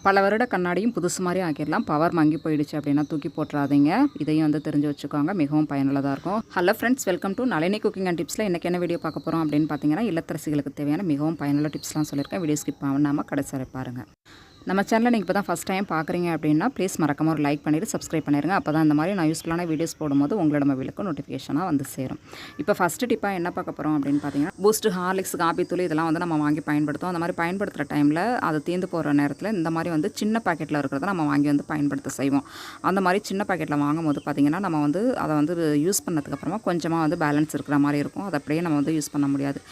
பல வருட கண்ணாடியும் புதுசு மாதிரி ஆக்கிடலாம். பவர் மங்கி போயிடுச்சு அப்படின்னா தூக்கி போட்டுறாதீங்க. இதையும் வந்து தெரிஞ்சு வச்சுக்கோங்க. மிகவும் பயனுள்ளதாக இருக்கும். Hello friends, welcome to Nalini cooking and டிப்ஸில் இன்றைக்கி என்ன வீடியோ பார்க்க போகிறோம் அப்படின்னு பார்த்தீங்கன்னா, இல்லத்தரசிகளுக்கு தேவையான மிகவும் பயனுள்ள டிப்ஸ்லாம் சொல்லியிருக்கேன். வீடியோ ஸ்கிப் பண்ணாமல் கடைசி வரை பாருங்கள். நம்ம சேனலில் நீங்கள் இப்போ தான் ஃபஸ்ட் டைம் பார்க்குறீங்க அப்படின்னா ப்ளீஸ் மறக்காம ஒரு லைக் பண்ணிவிட்டு சப்ஸ்கிரைப் பண்ணிடுங்க. அப்போ தான் இந்த மாதிரி நான் யூஸ்ஃபுல்லான வீடியோஸ் போடும்போது உங்களோட மொபைலுக்கு நோட்டிஃபிகேஷனாக வந்து சேரும். இப்போ ஃபஸ்ட்டு டிப்பாக என்ன பார்க்க போகிறோம் அப்படின்னு பார்த்தீங்கன்னா, பூஸ்ட், ஹார்லிக்ஸ், காபி தூள் இதெல்லாம் வந்து நம்ம வாங்கி பயன்படுத்தும். அந்த மாதிரி பயன்படுத்துகிற டைமில் அது தீர்ந்து போகிற நேரத்தில் இந்த மாதிரி வந்து சின்ன பாக்கெட்டில் இருக்கிறத நம்ம வாங்கி வந்து பயன்படுத்த செய்வோம். அந்த மாதிரி சின்ன பாக்கெட்டில் வாங்கும்போது பார்த்திங்கன்னா நம்ம வந்து அதை வந்து யூஸ் பண்ணதுக்கப்புறமா கொஞ்சமாக வந்து பேலன்ஸ் இருக்கிற மாதிரி இருக்கும். அதை அப்படியே நம்ம வந்து யூஸ் பண்ண முடியாது.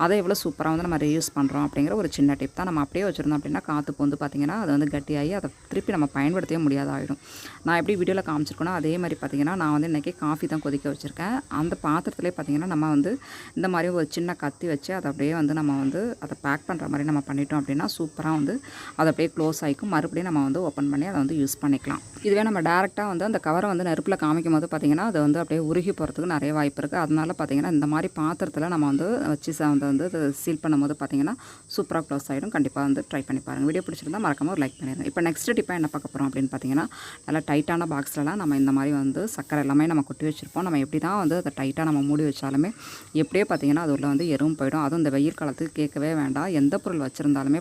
அதை எவ்வளோ சூப்பராக வந்து நம்ம ரீயூஸ் பண்ணுறோம் அப்படிங்கிற ஒரு சின்ன டிப் தான். நம்ம அப்படியே வச்சுருந்தோம் அப்படின்னா காற்று வந்து பார்த்திங்கன்னா அது வந்து கட்டியாகி அதை திருப்பி நம்ம பயன்படுத்தவே முடியாத ஆகிடும். நான் எப்படி வீடியோவில் காமிச்சிருக்கேனோ அதே மாதிரி பார்த்திங்கன்னா நான் வந்து இன்றைக்கி காஃபி தான் கொதிக்க வச்சுருக்கேன். அந்த பாத்திரத்துலேயே பார்த்திங்கன்னா நம்ம வந்து இந்த மாதிரி ஒரு சின்ன கத்தி வச்சு அதை அப்படியே வந்து நம்ம வந்து அதை பேக் பண்ணுற மாதிரி நம்ம பண்ணிட்டோம் அப்படின்னா சூப்பராக வந்து அதை அப்படியே க்ளோஸ் ஆகிக்கும். மறுபடியும் நம்ம வந்து ஓப்பன் பண்ணி அதை வந்து யூஸ் பண்ணிக்கலாம். இதுவே நம்ம டேரெக்டாக வந்து அந்த கவரை வந்து நெருப்பில் காமிக்கும் போது பார்த்திங்கன்னா அது வந்து அப்படியே உருகி போகிறதுக்கு நிறைய வாய்ப்பு இருக்குது. அதனால பார்த்திங்கன்னா இந்த மாதிரி பாத்திரத்தில் நம்ம வந்து வச்சு வந்து சீல் பண்ணும்போது பார்த்திங்கன்னா சூப்பராக க்ளோஸ் ஆகிடும். கண்டிப்பாக வந்து ட்ரை பண்ணி பாருங்கள். வீடியோ பிடிச்சிருந்தா மறக்காம ஒரு லைக் பண்ணிடுங்க. இப்போ நெக்ஸ்ட் டிப்பாக என்ன பார்க்க போகிறோம் அப்படின்னு பார்த்தீங்கன்னா, நல்லா டைட்டான பாக்ஸ்லலாம் நம்ம இந்த மாதிரி வந்து சக்கரை எல்லாமே நம்ம கொட்டி வச்சுருப்போம். நம்ம எப்படி தான் வந்து அதை டைட்டாக நம்ம மூடி வச்சாலுமே எப்படியே பார்த்திங்கன்னா அது உள்ள வந்து எறும்பு போயிடும். அதுவும் இந்த வெயில் காலத்துக்கு கேட்கவே வேண்டாம். எந்த பொருள் வச்சுருந்தாலுமே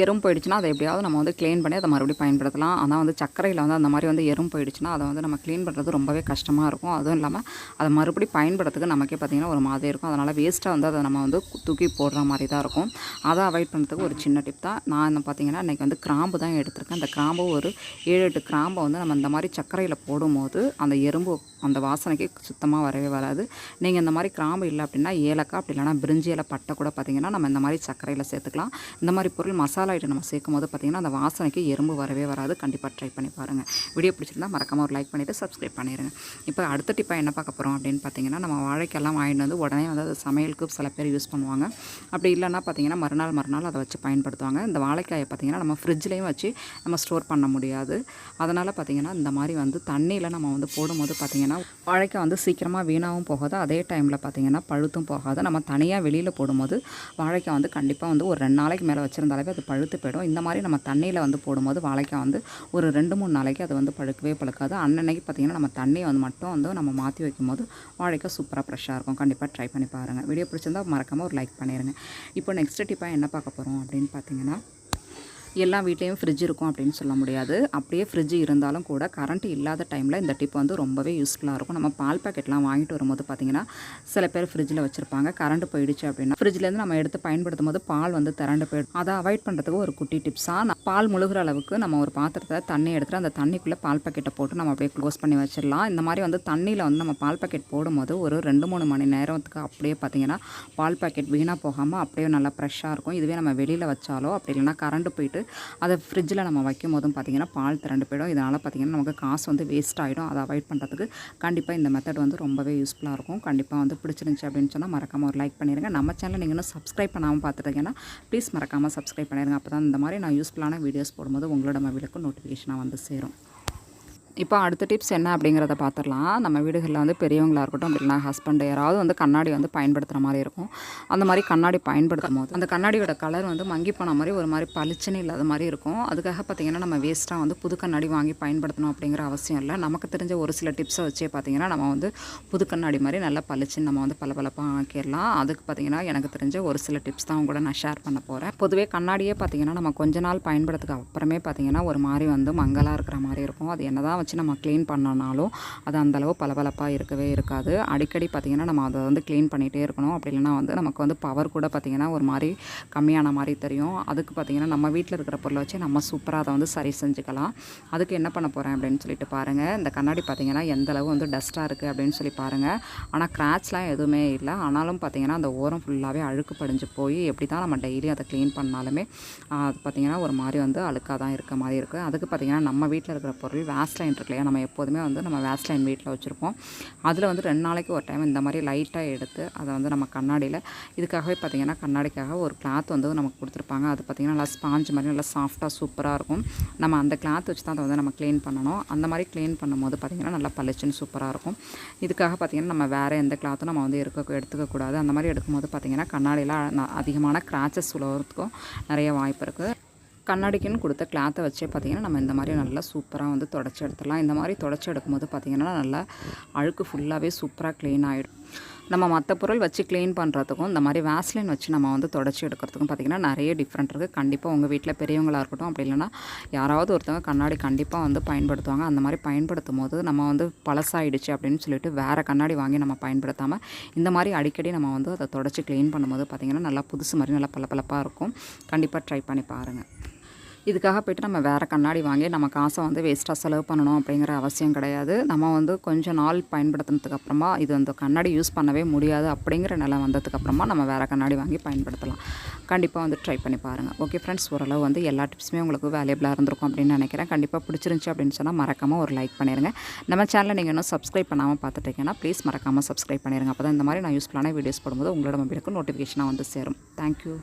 எறும்பு போயிடுச்சுன்னா அதை எப்படியாவது நம்ம வந்து க்ளீன் பண்ணி அதை மறுபடியும் பயன்படுத்தலாம். ஆனால் வந்து சர்க்கரையில் வந்து அந்த மாதிரி வந்து எறும்பு போயிடுச்சுன்னா அதை வந்து நம்ம க்ளீன் பண்ணுறது ரொம்பவே கஷ்டமாக இருக்கும். அதுவும் இல்லாமல் அதை மறுபடியும் பயன்படுறதுக்கு நமக்கே பார்த்திங்கன்னா ஒரு மாதிரி இருக்கும். அதனால் வேஸ்ட்டாக வந்து அதை நம்ம வந்து தூக்கி போடுற மாதிரி தான் இருக்கும். அதை அவாய்ட் பண்ணுறதுக்கு ஒரு சின்ன டிப் தான். நான் என்ன பார்த்திங்கன்னா இன்றைக்கி வந்து கிராம்பு தான் எடுத்திருக்கேன். அந்த கிராம்பு ஒரு 7-8 கிராம்பை வந்து நம்ம இந்த மாதிரி சர்க்கரையில் போடும்போது அந்த எறும்பு அந்த வாசனைக்கு சுத்தமாக வரவே வராது. நீங்கள் இந்த மாதிரி கிராம்பு இல்லை அப்படின்னா ஏலக்காய், அப்படி இல்லைனா பிரிஞ்சி இலை, பட்டை கூட பார்த்திங்கன்னா நம்ம இந்த மாதிரி சர்க்கரையில் சேர்த்துக்கலாம். இந்த மாதிரி பொருள் மசாலா ஐட்டம் நம்ம சேர்க்கும் போது பார்த்திங்கன்னா அந்த வாசனைக்கு எறும்பு வரவே வராது. கண்டிப்பாக ட்ரை பண்ணி பாருங்கள். வீடியோ பிடிச்சிருந்தா மறக்காமல் ஒரு லைக் பண்ணிவிட்டு சப்ஸ்கிரைப் பண்ணிடுங்க. இப்போ அடுத்த டிப்பாக என்ன பார்க்க போகிறோம் அப்படின்னு பார்த்திங்கன்னா, நம்ம வாழைக்கெல்லாம் வாங்கிட்டு வந்து உடனே வந்து அது சமையலுக்கு சில பேர் யூஸ் பண்ணுவாங்க. அப்படி இல்லைன்னா பார்த்திங்கன்னா மறுநாள் அதை வச்சு பயன்படுத்துவாங்க. இந்த வாழைக்காயை பார்த்திங்கன்னா நம்ம ஃப்ரிட்ஜ்லேயும் வச்சு நம்ம ஸ்டோர் பண்ண முடியாது. அதனால் பார்த்திங்கன்னா இந்த மாதிரி வந்து தண்ணியில் நம்ம வந்து போடும்போது பார்த்திங்கன்னா வாழைக்காய் வந்து சீக்கிரமாக வீணாகவும் போகாது. அதே டைமில் பார்த்திங்கன்னா பழுத்தும் போகாது. நம்ம தனியாக வெளியில் போடும்போது வாழைக்காய் வந்து கண்டிப்பாக வந்து ஒரு 2 நாளைக்கு மேலே வச்சுருந்தாலே அது பழுத்து போயிடும். இந்த மாதிரி நம்ம தண்ணியில் வந்து போடும்போது வாழைக்காய் வந்து ஒரு 2-3 நாளைக்கு அது வந்து பழுக்காது. அன்னன்னைக்கு பார்த்திங்கன்னா நம்ம தண்ணியை வந்து மட்டும் வந்து நம்ம மாற்றி வைக்கும்போது வாழைக்காய் சூப்பராக ஃப்ரெஷ்ஷாக இருக்கும். கண்டிப்பாக ட்ரை பண்ணி பாருங்கள். வீடியோ பிடிச்சிருந்தால் மறக்காமல் ஒரு லைக் பண்ணிடுங்க. இப்போ நெக்ஸ்ட் டிப்பாக என்ன பார்க்க போகிறோம் அப்படின்னு பார்த்திங்கன்னா, எல்லா வீட்லேயும் ஃப்ரிட்ஜ் இருக்கும் அப்படின்னு சொல்ல முடியாது. அப்படியே ஃப்ரிட்ஜ் இருந்தாலும் கூட கரண்ட் இல்லாத டைமில் இந்த டிப் வந்து ரொம்பவே யூஸ்ஃபுல்லாக இருக்கும். நம்ம பால் பாக்கெட்லாம் வாங்கிட்டு வரும்போது பார்த்திங்கன்னா சில பேர் ஃப்ரிட்ஜில் வச்சுருப்பாங்க. கரண்ட் போயிடுச்சு அப்படின்னா ஃப்ரிட்ஜ்லேருந்து நம்ம எடுத்து பயன்படுத்தும் போது பால் வந்து திரண்டு போயிடும். அதை அவாய்ட் பண்ணுறதுக்கு ஒரு குட்டி டிப்ஸாக பால் முழுகிற அளவுக்கு நம்ம ஒரு பாத்திரத்தில் தண்ணி எடுத்துகிட்டு அந்த தண்ணிக்குள்ளே பால் பாக்கெட்டை போட்டு நம்ம அப்படியே க்ளோஸ் பண்ணி வச்சிடலாம். இந்த மாதிரி வந்து தண்ணியில் வந்து நம்ம பால் பாக்கெட் போடும்போது ஒரு 2-3 மணி நேரத்துக்கு அப்படியே பார்த்திங்கன்னா பால் பாக்கெட் வீணாக போகாமல் அப்படியே நல்லா ஃப்ரெஷ்ஷாக இருக்கும். இதுவே நம்ம வெளியில் வச்சாலோ அப்படி இல்லைனா கரண்ட் போயிட்டு அதை ஃப்ரிட்ஜில் நம்ம வைக்கும் போதும் பார்த்திங்கன்னா பால் திரண்டு போயிடும். இதனால் பார்த்திங்கன்னா நமக்கு காசு வந்து வேஸ்ட் ஆகிடும். அதை அவாய்ட் பண்ணுறதுக்கு கண்டிப்பாக இந்த மெத்தட் வந்து ரொம்பவே யூஸ்ஃபுல்லாக இருக்கும். கண்டிப்பாக வந்து பிடிச்சிருந்துச்சி அப்படின்னு சொன்னால் மறக்காமல் ஒரு லைக் பண்ணிடுங்க. நம்ம சேனல் நீங்கள் இன்னும் சப்ஸ்கிரைப் பண்ணாமல் பார்த்துட்டீங்கன்னா ப்ளீஸ் மறக்காமல் சப்ஸ்கிரைப் பண்ணிடுங்க. அப்போ தான் இந்த மாதிரி நான் யூஸ்ஃபுல்லான வீடியோஸ் போடும்போது உங்களோட மொபைலுக்கு நோட்டிஃபிகேஷனாக வந்து சேரும். இப்போ அடுத்த டிப்ஸ் என்ன அப்படிங்கிறத பார்த்துடலாம். நம்ம வீடுகளில் வந்து பெரியவங்களாக இருக்கட்டும் அப்படின்னா ஹஸ்பண்ட் யாராவது வந்து கண்ணாடி வந்து பயன்படுத்துகிற மாதிரி இருக்கும். அந்த மாதிரி கண்ணாடி பயன்படுத்தும் போது அந்த கண்ணாடியோட கலர் வந்து மங்கி போன மாதிரி ஒரு மாதிரி பளிச்சுன்னு இல்லாத மாதிரி இருக்கும். அதுக்காக பார்த்திங்கன்னா நம்ம வேஸ்ட்டாக வந்து புது கண்ணாடி வாங்கி பயன்படுத்தணும் அப்படிங்கிற அவசியம் இல்லை. நமக்கு தெரிஞ்ச ஒரு சில டிப்ஸை வச்சே பார்த்திங்கன்னா நம்ம வந்து புது கண்ணாடி மாதிரி நல்லா பளிச்சுன்னு நம்ம வந்து பளபளப்பாக ஆக்கிடலாம். அதுக்கு பார்த்திங்கன்னா எனக்கு தெரிஞ்ச ஒரு சில டிப்ஸ் தான் கூட நான் ஷேர் பண்ண போகிறேன். பொதுவே கண்ணாடியே பார்த்திங்கன்னா நம்ம கொஞ்ச நாள் பயன்படுத்துக்கு அப்புறமே பார்த்திங்கன்னா ஒரு மாதிரி வந்து மங்கலாக இருக்கிற மாதிரி இருக்கும். அது என்ன தான் வச்சு நம்ம க்ளீன் பண்ணனாலும் அது அந்தளவு பளபளப்பாக இருக்கவே இருக்காது. அடிக்கடி பார்த்திங்கன்னா நம்ம அதை வந்து க்ளீன் பண்ணிகிட்டே இருக்கணும். அப்படி இல்லைனா வந்து நமக்கு வந்து பவர் கூட பார்த்திங்கன்னா ஒரு மாதிரி கம்மியான மாதிரி தெரியும். அதுக்கு பார்த்திங்கன்னா நம்ம வீட்டில் இருக்கிற பொருளை வச்சு நம்ம சூப்பராக அதை வந்து சரி செஞ்சுக்கலாம். அதுக்கு என்ன பண்ண போகிறேன் அப்படின்னு சொல்லிட்டு பாருங்கள். இந்த கண்ணாடி பார்த்திங்கன்னா எந்தளவு வந்து டஸ்ட்டாக இருக்குது அப்படின்னு சொல்லி பாருங்கள். ஆனால் கிராச்லாம் எதுவுமே இல்லை. ஆனாலும் பார்த்திங்கன்னா அந்த ஓரம் ஃபுல்லாகவே அழுக்கு படிஞ்சு போய் எப்படி தான் நம்ம டெய்லி அதை க்ளீன் பண்ணாலுமே அது பார்த்திங்கன்னா ஒரு மாதிரி வந்து அழுக்காக தான் இருக்க மாதிரி இருக்குது. அதுக்கு பார்த்திங்கன்னா நம்ம வீட்டில் இருக்கிற பொருள் வேஸ்லைன் இருக்கு இல்லையா, நம்ம எப்போதுமே வந்து நம்ம வேஸ்லைன் வீட்டில் வச்சுருப்போம். அதில் வந்து 2 நாளைக்கு ஒரு டைம் இந்த மாதிரி லைட்டாக எடுத்து அதை வந்து நம்ம கண்ணாடியில் இதுக்காகவே பார்த்திங்கன்னா கண்ணாடிக்காக ஒரு கிளாத் வந்து நமக்கு கொடுத்துருப்பாங்க. அது பார்த்திங்கன்னா நல்லா ஸ்பாஞ்ச் மாதிரி நல்லா சாஃப்டாக சூப்பராக இருக்கும். நம்ம அந்த கிளாத் வச்சு தான் அதை வந்து நம்ம க்ளீன் பண்ணணும். அந்த மாதிரி க்ளீன் பண்ணும்போது பார்த்திங்கன்னா நல்லா பளிச்சுன்னு சூப்பராக இருக்கும். இதுக்காக பார்த்திங்கன்னா நம்ம வேறு எந்த கிளாத்தும் நம்ம வந்து எடுத்துக்கக்கூடாது. அந்த மாதிரி எடுக்கும்போது பார்த்திங்கன்னா கண்ணாடியில் அதிகமான கிராச்சஸ் உலகிறதுக்கும் நிறைய வாய்ப்பு இருக்குது. கண்ணாடிக்குன்னு கொடுத்த கிளாத்தை வச்சே பார்த்திங்கன்னா நம்ம இந்த மாதிரி நல்லா சூப்பராக வந்து தொடச்சி எடுத்துடலாம். இந்த மாதிரி தொடச்சி எடுக்கும்போது பார்த்திங்கன்னா நல்லா அழுக்கு ஃபுல்லாகவே சூப்பராக க்ளீன் ஆகிடும். நம்ம மற்ற பொருள் வச்சு க்ளீன் பண்ணுறதுக்கும் இந்த மாதிரி வேஸ்லின் வச்சு நம்ம வந்து தொடச்சி எடுக்கிறதுக்கும் பார்த்திங்கன்னா நிறைய டிஃப்ரெண்ட் இருக்குது. கண்டிப்பாக உங்கள் வீட்டில் பெரியவங்களாக இருக்கட்டும், அப்படி இல்லைனா யாராவது ஒருத்தவங்க கண்ணாடி கண்டிப்பாக வந்து பயன்படுத்துவாங்க. அந்த மாதிரி பயன்படுத்தும் போது நம்ம வந்து பழசாயிடுச்சு அப்படின்னு சொல்லிட்டு வேறு கண்ணாடி வாங்கி நம்ம பயன்படுத்தாமல் இந்த மாதிரி அடிக்கடி நம்ம வந்து அதை தொடச்சி க்ளீன் பண்ணும்போது பார்த்திங்கன்னா நல்லா புதுசு மாதிரி நல்லா பளபளப்பாக இருக்கும். கண்டிப்பாக ட்ரை பண்ணி பாருங்கள். இதுக்காக போய்ட்டு நம்ம வேறு கண்ணாடி வாங்கி நம்ம காசை வந்து வேஸ்ட்டாக செலவு பண்ணணும் அப்படிங்கிற அவசியம் கிடையாது. நம்ம வந்து கொஞ்சம் நாள் பயன்படுத்தினதுக்கப்புறமா இது வந்து கண்ணாடி யூஸ் பண்ணவே முடியாது அப்படிங்கிற நிலை வந்ததுக்கப்புறமா நம்ம வேறு கண்ணாடி வாங்கி பயன்படுத்தலாம். கண்டிப்பாக வந்து ட்ரை பண்ணி பாருங்கள். ஓகே ஃப்ரெண்ட்ஸ், ஓரளவு வந்து எல்லா டிப்ஸுமே உங்களுக்கு வேல்யூபிளாக இருந்திருக்கும் அப்படின்னு நினைக்கிறேன். கண்டிப்பாக பிடிச்சிருந்துச்சி அப்படின்னு சொன்னால் மறக்காமல் ஒரு லைக் பண்ணிடுங்க. நம்ம சேனலை நீங்கள் இன்னும் சப்ஸ்கிரைப் பண்ணாமல் பார்த்துட்டீங்கன்னா ப்ளீஸ் மறக்காமல் சப்ஸ்கிரைப் பண்ணிடுங்க. அப்போ தான் இந்த மாதிரி நான் யூஸ்ஃபுல்லான வீடியோஸ் போடும்போது உங்களோட மொபைலுக்கு நோட்டிஃபிகேஷனாக வந்து சேரும். தேங்க்யூ.